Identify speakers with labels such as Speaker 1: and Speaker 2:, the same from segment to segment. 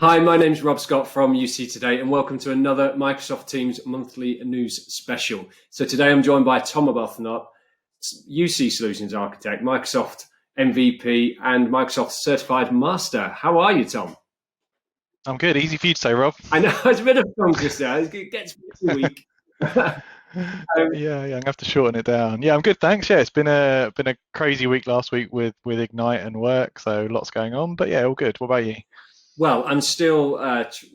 Speaker 1: Hi, my name's Rob Scott from UC Today, and welcome to another Microsoft Teams monthly news special. So today I'm joined by Tom Arbuthnot, UC Solutions Architect, Microsoft MVP, and Microsoft Certified Master. How are you, Tom?
Speaker 2: I'm good. Easy for you to say, Rob.
Speaker 1: I know it's a bit of a tongue twister. It gets weak.
Speaker 2: Yeah, I'm gonna have to shorten it down. Yeah, I'm good, thanks. Yeah, it's been a crazy week last week with Ignite and work, so lots going on. But yeah, all good. What about you?
Speaker 1: Well, I'm still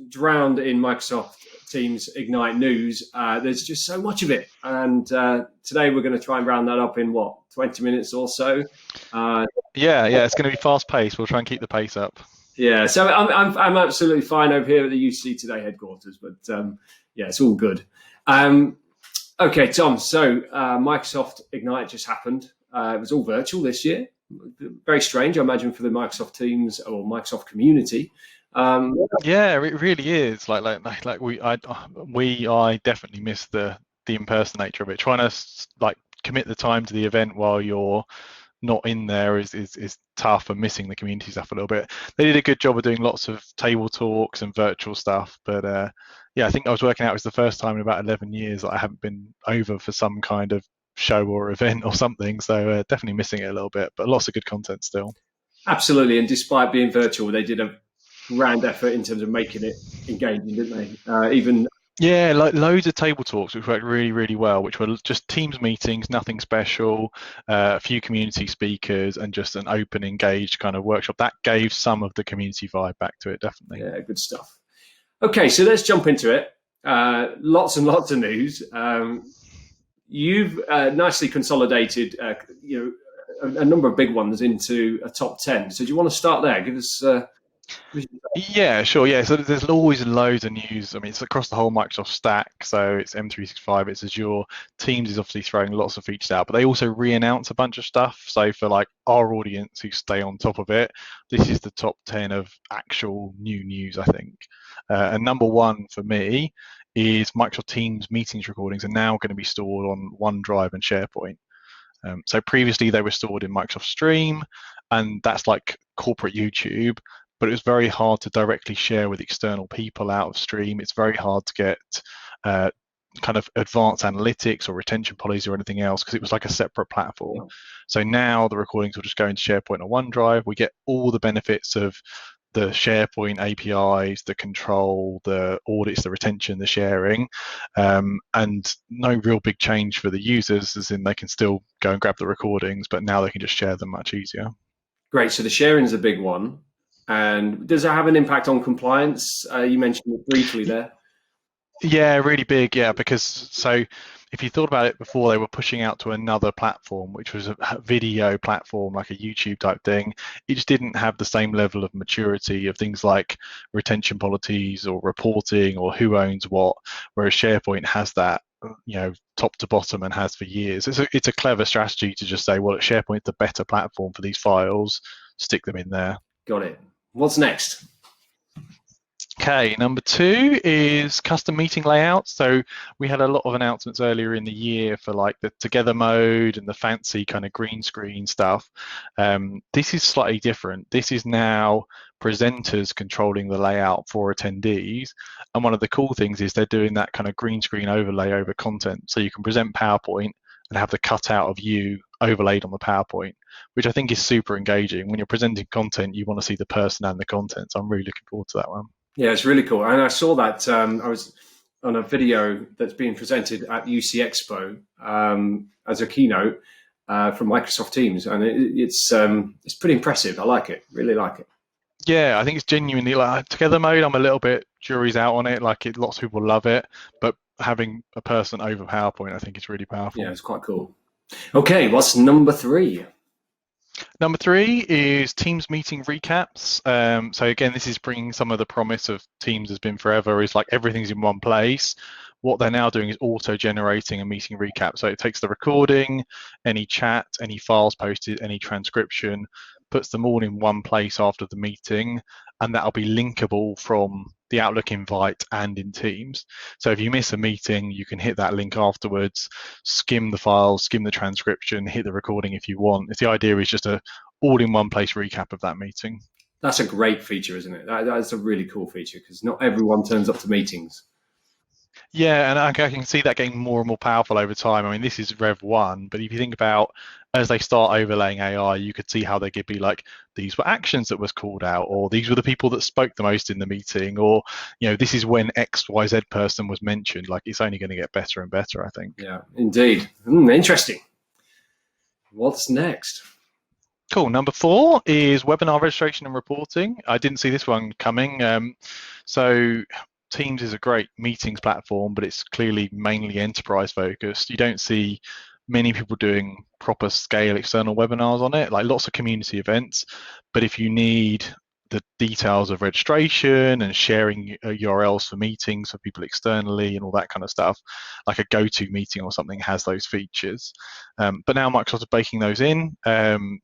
Speaker 1: drowned in Microsoft Teams Ignite news. There's just so much of it. And today we're going to try and round that up in, 20 minutes or so?
Speaker 2: Yeah, it's going to be fast paced. We'll try and keep the pace up.
Speaker 1: Yeah, so I'm absolutely fine over here at the UC Today headquarters, but yeah, it's all good. Okay, Tom, so Microsoft Ignite just happened. It was all virtual this year. Very strange, I imagine, for the Microsoft Teams or Microsoft community.
Speaker 2: Yeah, it really is. I definitely miss the in-person nature of it. Trying to commit the time to the event while you're not in there is tough, and missing the community stuff a little bit. They did a good job of doing lots of table talks and virtual stuff, but yeah, I think I was working out it was the first time in about 11 years that I haven't been over for some kind of show or event or something, so definitely missing it a little bit, but lots of good content still.
Speaker 1: Absolutely, and despite being virtual, they did a grand effort in terms of making it engaging, didn't they?
Speaker 2: Yeah, loads of table talks, which worked really, really well, which were just Teams meetings, nothing special, a few community speakers, and just an open, engaged kind of workshop. That gave some of the community vibe back to it, definitely.
Speaker 1: Yeah, good stuff. Okay, so let's jump into it. Lots and lots of news. You've nicely consolidated, a number of big ones into a top 10. So do you want to start there? Give us.
Speaker 2: Yeah, sure. Yeah, so there's always loads of news. I mean, it's across the whole Microsoft stack. So it's M365, it's Azure. Teams is obviously throwing lots of features out, but they also re-announce a bunch of stuff. So for like our audience who stay on top of it, this is the top 10 of actual new news, I think. And number one for me is Microsoft Teams meetings recordings are now going to be stored on OneDrive and SharePoint. So previously they were stored in Microsoft Stream, and that's like corporate YouTube, but it was very hard to directly share with external people out of Stream. It's very hard to get kind of advanced analytics or retention policies or anything else because it was like a separate platform. Yeah. So now the recordings will just go into SharePoint or OneDrive. We get all the benefits of the SharePoint APIs, the control, the audits, the retention, the sharing, and no real big change for the users, as in they can still go and grab the recordings, but now they can just share them much easier.
Speaker 1: Great. So the sharing is a big one. And does that have an impact on compliance? You mentioned it briefly there.
Speaker 2: Yeah, really big. Yeah, because so if you thought about it before, they were pushing out to another platform, which was a video platform, like a YouTube type thing. It just didn't have the same level of maturity of things like retention policies or reporting or who owns what, whereas SharePoint has that, top to bottom and has for years. It's a clever strategy to just say, well, SharePoint's the better platform for these files, stick them in there.
Speaker 1: Got it. What's next?
Speaker 2: Okay, number two is custom meeting layouts. So we had a lot of announcements earlier in the year for like the together mode and the fancy kind of green screen stuff. This is slightly different. This is now presenters controlling the layout for attendees. And one of the cool things is they're doing that kind of green screen overlay over content. So you can present PowerPoint and have the cutout of you overlaid on the PowerPoint, which I think is super engaging. When you're presenting content, you want to see the person and the content. So I'm really looking forward to that one.
Speaker 1: Yeah, it's really cool. And I saw that I was on a video that's being presented at UC Expo as a keynote from Microsoft Teams. And it's pretty impressive. I like it. Really like it.
Speaker 2: Yeah, I think it's genuinely like together mode. I'm a little bit jury's out on it. Lots of people love it, but having a person over PowerPoint, I think it's really powerful.
Speaker 1: Yeah, it's quite cool. Okay, what's number three?
Speaker 2: Number three is Teams meeting recaps. So again, this is bringing some of the promise of Teams has been forever, is like everything's in one place. What they're now doing is auto-generating a meeting recap. So it takes the recording, any chat, any files posted, any transcription, puts them all in one place after the meeting, and that'll be linkable from the Outlook invite and in Teams. So if you miss a meeting, you can hit that link afterwards, skim the files, skim the transcription, hit the recording if you want. If the idea is just a all in one place recap of that meeting.
Speaker 1: That's a great feature, isn't it? That's a really cool feature because not everyone turns up to meetings.
Speaker 2: Yeah, and I can see that getting more and more powerful over time. I mean, this is Rev 1, but if you think about as they start overlaying AI, you could see how they could be like, these were actions that was called out, or these were the people that spoke the most in the meeting, or, this is when XYZ person was mentioned. Like, it's only going to get better and better, I think.
Speaker 1: Yeah, indeed. Interesting. What's next?
Speaker 2: Cool. Number 4 is webinar registration and reporting. I didn't see this one coming. So Teams is a great meetings platform, but it's clearly mainly enterprise focused. You don't see many people doing proper scale external webinars on it, like lots of community events. But if you need the details of registration and sharing URLs for meetings for people externally and all that kind of stuff, like a GoToMeeting or something has those features. But now Microsoft is baking those in, and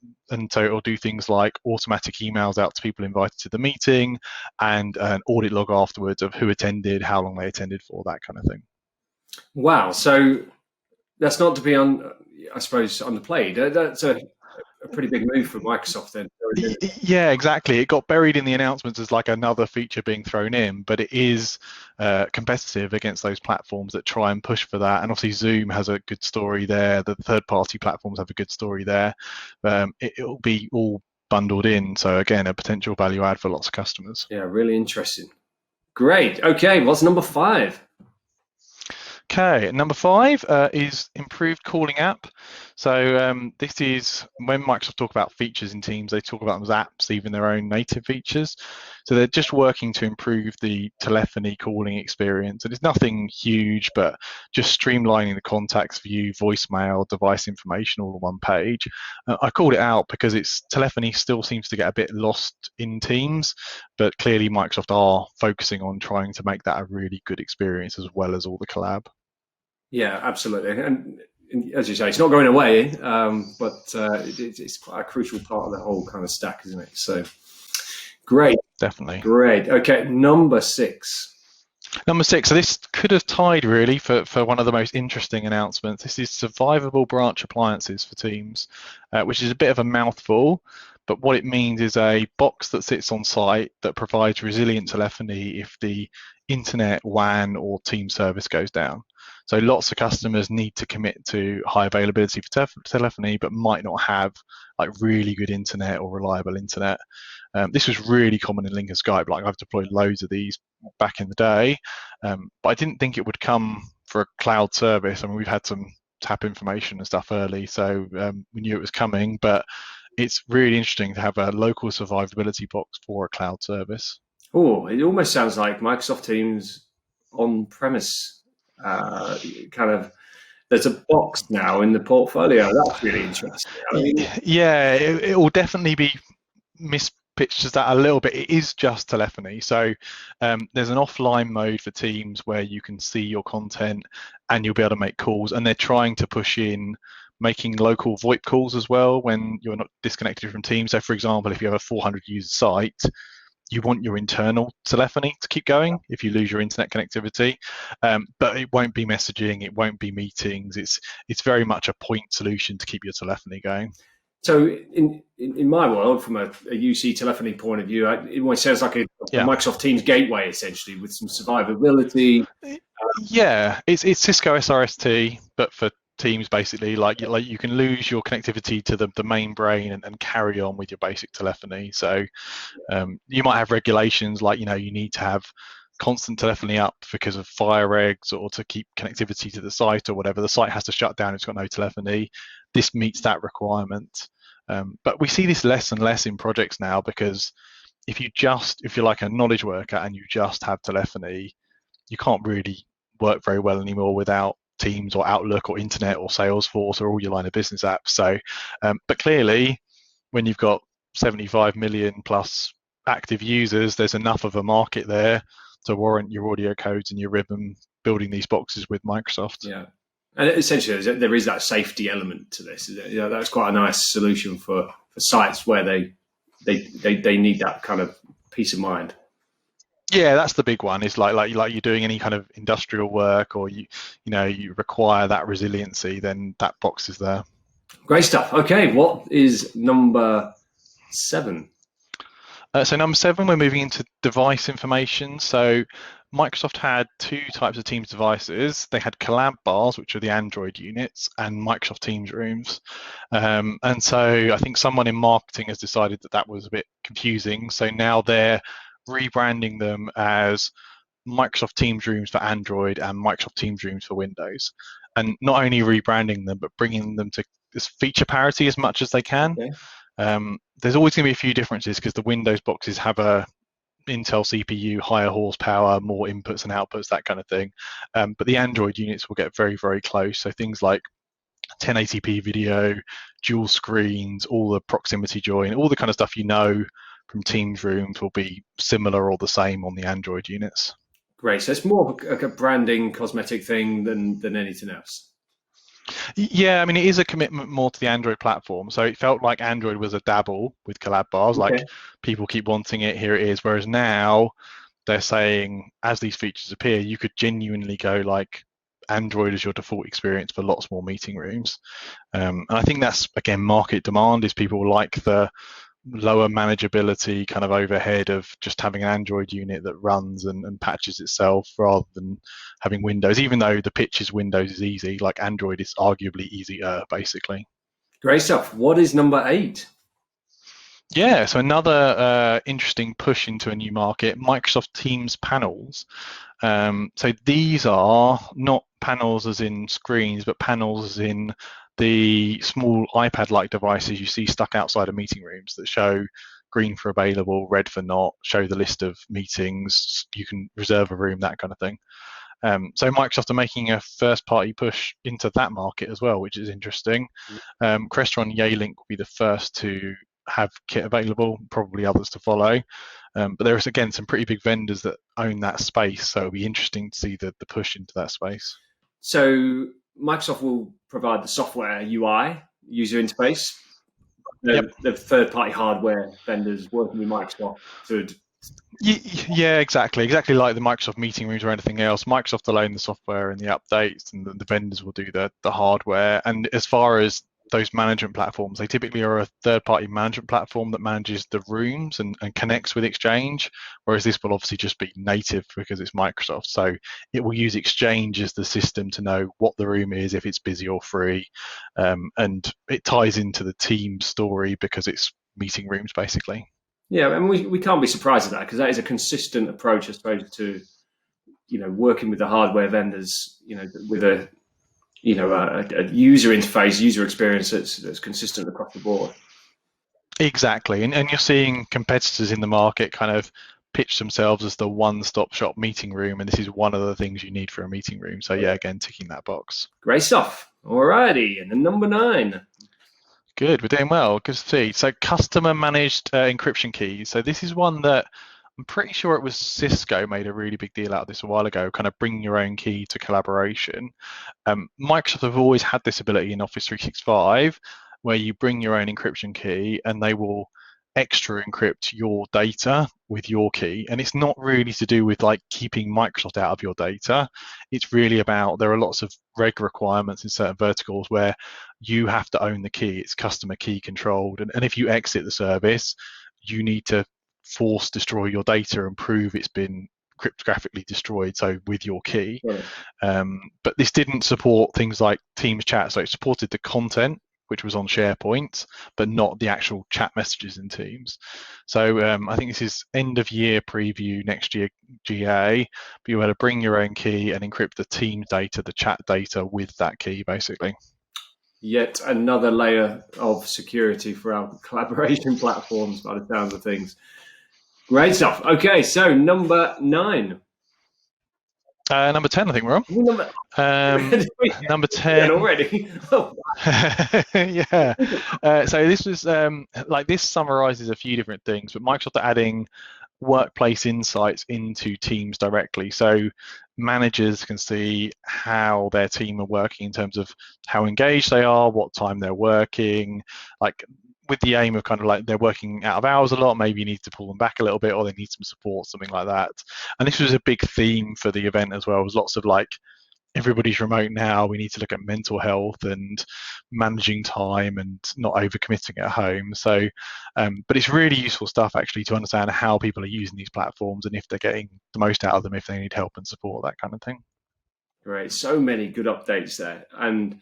Speaker 2: so it'll do things like automatic emails out to people invited to the meeting and an audit log afterwards of who attended, how long they attended for, that kind of thing.
Speaker 1: Wow. So that's not to be I suppose, underplayed. That's a pretty big move for Microsoft then.
Speaker 2: Yeah, exactly. It got buried in the announcements as like another feature being thrown in, but it is competitive against those platforms that try and push for that. And obviously Zoom has a good story there. The third-party platforms have a good story there. It'll be all bundled in. So again, a potential value add for lots of customers.
Speaker 1: Yeah, really interesting. Great. Okay, what's number 5?
Speaker 2: Okay, number 5 is improved calling app. So this is when Microsoft talk about features in Teams, they talk about them as apps, even their own native features. So they're just working to improve the telephony calling experience. And it's nothing huge, but just streamlining the contacts view, voicemail, device information all on one page. I called it out because telephony still seems to get a bit lost in Teams, but clearly Microsoft are focusing on trying to make that a really good experience as well as all the collab.
Speaker 1: Yeah, absolutely. And as you say, it's not going away, but it's quite a crucial part of the whole kind of stack, isn't it? So great.
Speaker 2: Definitely.
Speaker 1: Great. Okay, number 6.
Speaker 2: Number 6, so this could have tied really for one of the most interesting announcements. This is Survivable branch appliances for Teams, which is a bit of a mouthful, but what it means is a box that sits on site that provides resilient telephony if the internet, WAN, or Teams service goes down. So lots of customers need to commit to high availability for telephony, but might not have like really good internet or reliable internet. This was really common in Link and Skype. Like I've deployed loads of these back in the day, but I didn't think it would come for a cloud service. I mean, we've had some tap information and stuff early, so we knew it was coming, but it's really interesting to have a local survivability box for a cloud service.
Speaker 1: Oh, it almost sounds like Microsoft Teams on-premise kind of. There's a box now in the portfolio. That's really interesting.
Speaker 2: Yeah, it will definitely be mispitched as that a little bit. It is just telephony. So there's an offline mode for Teams where you can see your content and you'll be able to make calls. And they're trying to push in making local VoIP calls as well when you're not disconnected from Teams. So for example, if you have a 400 user site, you want your internal telephony to keep going if you lose your internet connectivity, but it won't be messaging, it won't be meetings. It's very much a point solution to keep your telephony going.
Speaker 1: So in my world, from a UC telephony point of view, it almost sounds like a Microsoft Teams gateway essentially with some survivability.
Speaker 2: Yeah, it's Cisco SRST, but for Teams basically. Like you can lose your connectivity to the main brain and carry on with your basic telephony. So you might have regulations like you need to have constant telephony up because of fire regs or to keep connectivity to the site or whatever. The site has to shut down, it's got no telephony. This meets that requirement. But we see this less and less in projects now because if you're like a knowledge worker and you just have telephony, you can't really work very well anymore without Teams or Outlook or Internet or Salesforce or all your line of business apps. So, but clearly, when you've got 75 million plus active users, there's enough of a market there to warrant your audio codes and your ribbon building these boxes with Microsoft.
Speaker 1: Yeah, and essentially there is that safety element to this. That's quite a nice solution for sites where they need that kind of peace of mind.
Speaker 2: Yeah, that's the big one. It's like you're doing any kind of industrial work or you require that resiliency, then that box is there.
Speaker 1: Great stuff. Okay, what is number 7?
Speaker 2: So number 7, we're moving into device information. So Microsoft had 2 types of Teams devices. They had collab bars, which are the Android units, and Microsoft Teams rooms. And so I think someone in marketing has decided that that was a bit confusing. So now they're rebranding them as Microsoft Teams rooms for Android and Microsoft Teams rooms for Windows. And not only rebranding them, but bringing them to this feature parity as much as they can.
Speaker 1: Okay.
Speaker 2: There's always going to be a few differences because the Windows boxes have a Intel CPU, higher horsepower, more inputs and outputs, that kind of thing. But the Android units will get very, very close. So things like 1080p video, dual screens, all the proximity join, all the kind of stuff you know from Teams rooms will be similar or the same on the Android units.
Speaker 1: Great. So it's more of a branding cosmetic thing than anything else.
Speaker 2: Yeah, I mean, it is a commitment more to the Android platform. So it felt like Android was a dabble with collab bars,
Speaker 1: Okay.
Speaker 2: like people keep wanting it, here it is. Whereas now they're saying, as these features appear, you could genuinely go like Android is your default experience for lots more meeting rooms. And I think that's, again, market demand is people like the lower manageability kind of overhead of just having an Android unit that runs and patches itself rather than having Windows. Even though the pitch is Windows is easy, like Android is arguably easier, basically.
Speaker 1: Great stuff. What is number 8?
Speaker 2: Yeah, so another interesting push into a new market, Microsoft Teams panels. So these are not panels as in screens, but panels as in the small iPad-like devices you see stuck outside of meeting rooms that show green for available, red for not, show the list of meetings, you can reserve a room, that kind of thing. So Microsoft are making a first-party push into that market as well, which is interesting. Crestron Yealink will be the first to have kit available, probably others to follow. But there's, again, some pretty big vendors that own that space, so it'll be interesting to see the push into that space.
Speaker 1: So Microsoft will provide the software UI, user interface. The third-party hardware vendors working with Microsoft should.
Speaker 2: Yeah, exactly like the Microsoft meeting rooms or anything else. Microsoft will own the software and the updates, and the vendors will do the hardware. And as far as those management platforms, they typically are a third-party management platform that manages the rooms and connects with Exchange, whereas this will obviously just be native because it's Microsoft. So it will use Exchange as the system to know what the room is, if it's busy or free, and it ties into the team story because it's meeting rooms, basically.
Speaker 1: Yeah, I mean, we can't be surprised at that because that is a consistent approach, I suppose, to working with the hardware vendors, with a user interface, user experience that's consistent across the board.
Speaker 2: Exactly, and you're seeing competitors in the market kind of pitch themselves as the one-stop shop meeting room, and this is one of the things you need for a meeting room. So yeah, again, ticking that box.
Speaker 1: Great stuff. Alrighty, and then number 9.
Speaker 2: Good, we're doing well. Good to see. So customer managed encryption keys. So this is one that I'm pretty sure it was Cisco made a really big deal out of this a while ago, kind of bring your own key to collaboration. Microsoft have always had this ability in Office 365 where you bring your own encryption key and they will extra encrypt your data with your key. And it's not really to do with like keeping Microsoft out of your data. It's really about, there are lots of reg requirements in certain verticals where you have to own the key. It's customer key controlled. And if you exit the service, you need to force destroy your data and prove it's been cryptographically destroyed, so with your key. Right. But this didn't support things like Teams chat, so it supported the content which was on SharePoint, but not the actual chat messages in Teams. So I think this is end of year preview, next year GA, but you had to bring your own key and encrypt the Teams data, the chat data with that key, basically.
Speaker 1: Yet another layer of security for our collaboration platforms by the sounds of things. Great stuff. Okay, so number 9.
Speaker 2: Number 10, I think we're on. Number 10
Speaker 1: already. Oh.
Speaker 2: Yeah. So this was this summarizes a few different things, but Microsoft are adding workplace insights into Teams directly. So managers can see how their team are working in terms of how engaged they are, what time they're working, like with the aim of kind of like they're working out of hours a lot, maybe you need to pull them back a little bit or they need some support, something like that. And this was a big theme for the event as well. It was lots of like everybody's remote now. We need to look at mental health and managing time and not overcommitting at home. So, but it's really useful stuff actually to understand how people are using these platforms and if they're getting the most out of them, if they need help and support, that kind of thing.
Speaker 1: Great. So many good updates there. And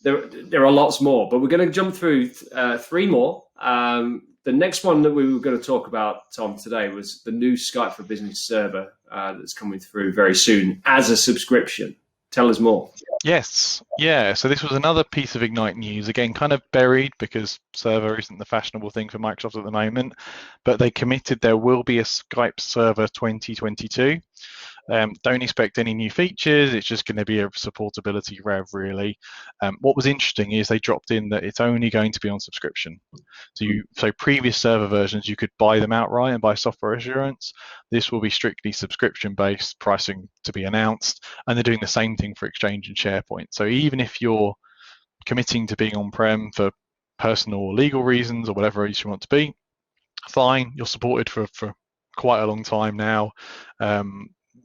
Speaker 1: there are lots more, but we're going to jump through 3 more. The next one that we were going to talk about, Tom, today was the new Skype for Business server that's coming through very soon as a subscription. Tell us more.
Speaker 2: Yes, yeah. So this was another piece of Ignite news, again, kind of buried because server isn't the fashionable thing for Microsoft at the moment, but they committed there will be a Skype server 2022. Don't expect any new features. It's just going to be a supportability rev, really. What was interesting is they dropped in that it's only going to be on subscription. So previous server versions, you could buy them outright and buy software assurance. This will be strictly subscription-based pricing to be announced, and they're doing the same thing for Exchange and SharePoint. So even if you're committing to being on-prem for personal or legal reasons or whatever else you want to be, fine. You're supported for quite a long time now.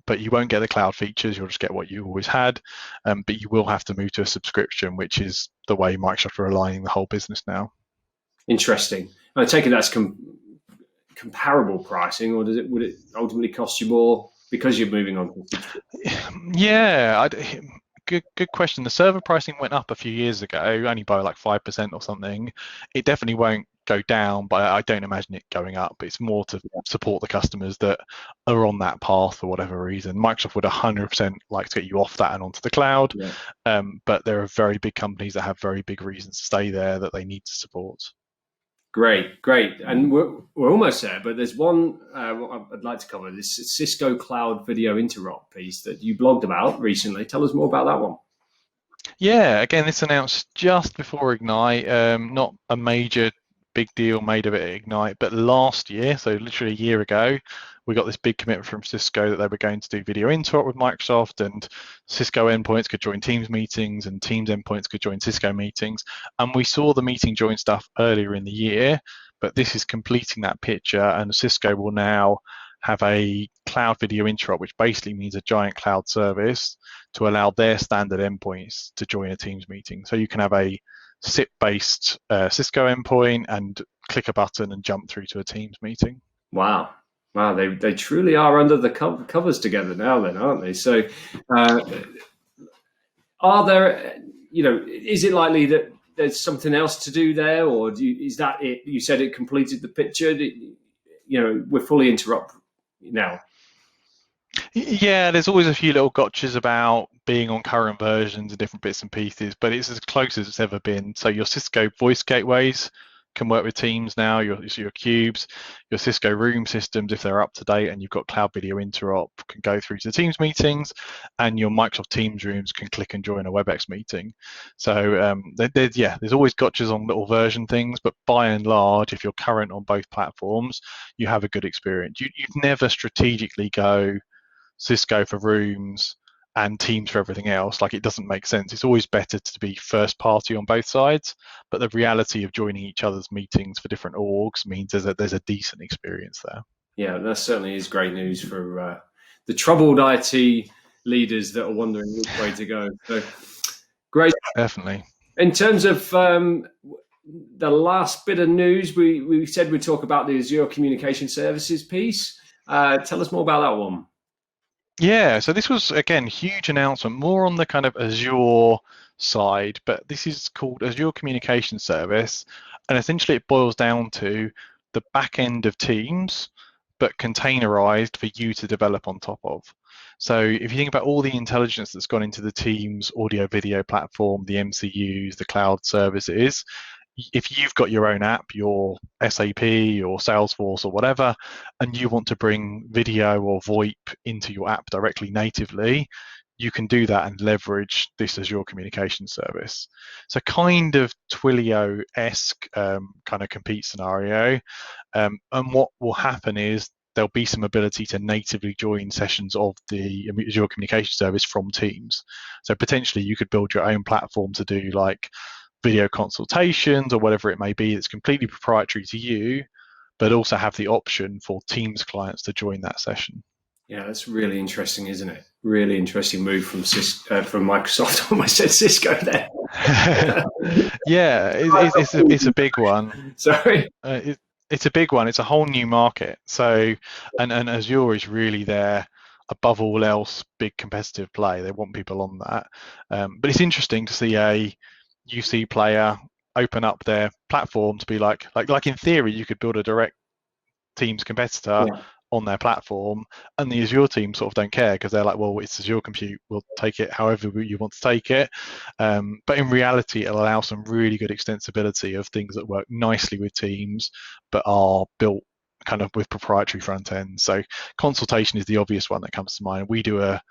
Speaker 2: But you won't get the cloud features, you'll just get what you always had, but you will have to move to a subscription, which is the way Microsoft are aligning the whole business now.
Speaker 1: Interesting. I take it that's comparable pricing, or would it ultimately cost you more because you're moving on?
Speaker 2: Yeah, good question. The server pricing went up a few years ago, only by like 5% or something. It definitely won't go down, but I don't imagine it going up. It's more to support the customers that are on that path for whatever reason. Microsoft would 100% like to get you off that and onto the cloud, but there are very big companies that have very big reasons to stay there that they need to support.
Speaker 1: Great. And we're almost there, but there's one I'd like to cover, this Cisco Cloud Video Interop piece that you blogged about recently. Tell us more about that one.
Speaker 2: Yeah, again, this announced just before Ignite, not a major big deal made of it at Ignite, but last year, so literally a year ago, we got this big commitment from Cisco that they were going to do video interop with Microsoft, and Cisco endpoints could join Teams meetings and Teams endpoints could join Cisco meetings. And we saw the meeting join stuff earlier in the year, but this is completing that picture, and Cisco will now have a cloud video interop, which basically means a giant cloud service to allow their standard endpoints to join a Teams meeting. So you can have a SIP-based Cisco endpoint and click a button and jump through to a Teams meeting.
Speaker 1: Wow, they truly are under the covers together now, then, aren't they? So, are there, is it likely that there's something else to do there, or is that it? You said it completed the picture. We're fully interrupt now.
Speaker 2: Yeah, there's always a few little gotchas about being on current versions and different bits and pieces, but it's as close as it's ever been. So your Cisco voice gateways can work with Teams now, your cubes, your Cisco room systems, if they're up to date and you've got cloud video interop, can go through to Teams meetings, and your Microsoft Teams rooms can click and join a WebEx meeting. So there's always gotchas on little version things, but by and large, if you're current on both platforms, you have a good experience. You'd never strategically go Cisco for rooms and Teams for everything else. Like, it doesn't make sense. It's always better to be first party on both sides, but the reality of joining each other's meetings for different orgs means there's a decent experience there.
Speaker 1: Yeah, that certainly is great news for the troubled IT leaders that are wondering which way to go. So, great.
Speaker 2: Definitely.
Speaker 1: In terms of the last bit of news, we said we'd talk about the Azure Communication Services piece. Tell us more about that one.
Speaker 2: Yeah, so this was, again, huge announcement, more on the kind of Azure side, but this is called Azure Communication Service, and essentially it boils down to the back end of Teams, but containerized for you to develop on top of. So if you think about all the intelligence that's gone into the Teams audio video platform, the MCUs, the cloud services, if you've got your own app, your SAP or Salesforce or whatever, and you want to bring video or VoIP into your app directly natively, you can do that and leverage this Azure Communication Service. So kind of Twilio-esque kind of compete scenario. And what will happen is there'll be some ability to natively join sessions of the Azure Communication Service from Teams. So potentially you could build your own platform to do like video consultations or whatever it may be that's completely proprietary to you, but also have the option for Teams clients to join that session.
Speaker 1: Yeah, that's really interesting, isn't it? Really interesting move from from Microsoft. I almost said Cisco there.
Speaker 2: Yeah, it's a big one.
Speaker 1: Sorry.
Speaker 2: It's a big one. It's a whole new market. So, and Azure is really their above all else big competitive play. They want people on that. But it's interesting to see a UC player open up their platform to be like in theory you could build a direct Teams competitor
Speaker 1: Yeah.
Speaker 2: on their platform, and the Azure team sort of don't care because they're like, well, it's Azure Compute, we'll take it however you want to take it. But in reality, it'll allow some really good extensibility of things that work nicely with Teams, but are built kind of with proprietary front ends. So consultation is the obvious one that comes to mind. We do a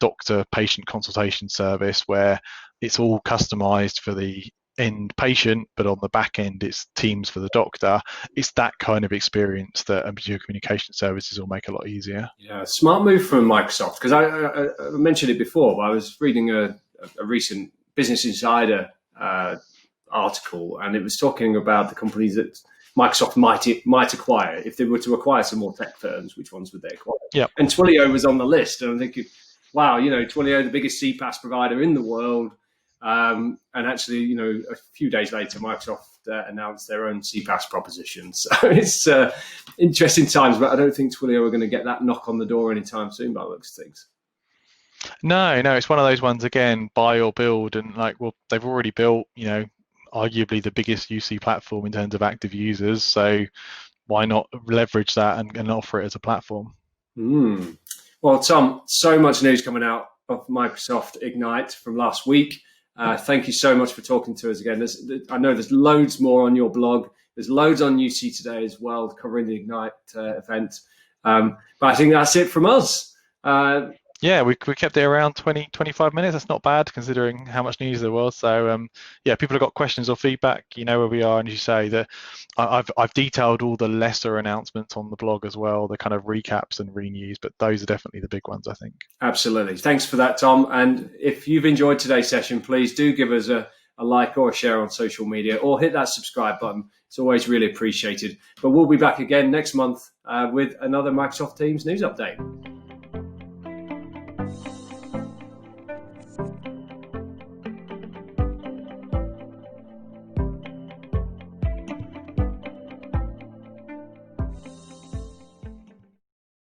Speaker 2: doctor-patient consultation service where it's all customized for the end patient, but on the back end it's Teams for the doctor. It's that kind of experience that Azure Communication Services will make a lot easier.
Speaker 1: Yeah, smart move from Microsoft, because I mentioned it before, but I was reading a recent Business Insider article, and it was talking about the companies that Microsoft might acquire if they were to acquire some more tech firms. Which ones would they acquire?
Speaker 2: Yeah,
Speaker 1: and Twilio was on the list, and I'm thinking, wow, Twilio, the biggest CPaaS provider in the world. And actually, a few days later, Microsoft announced their own CPaaS proposition. So it's interesting times, but I don't think Twilio are going to get that knock on the door anytime soon by the looks of things.
Speaker 2: No, it's one of those ones, again, buy or build, and they've already built, arguably the biggest UC platform in terms of active users. So why not leverage that and offer it as a platform?
Speaker 1: Well, Tom, so much news coming out of Microsoft Ignite from last week. Thank you so much for talking to us again. I know there's loads more on your blog. There's loads on UC Today as well, covering the Ignite event. But I think that's it from us.
Speaker 2: Yeah, we kept it around 20, 25 minutes. That's not bad considering how much news there was. So people have got questions or feedback, you know where we are. And as you say, that I've detailed all the lesser announcements on the blog as well, the kind of recaps and renews, but those are definitely the big ones, I think.
Speaker 1: Absolutely. Thanks for that, Tom. And if you've enjoyed today's session, please do give us a like or a share on social media, or hit that subscribe button. It's always really appreciated. But we'll be back again next month with another Microsoft Teams news update.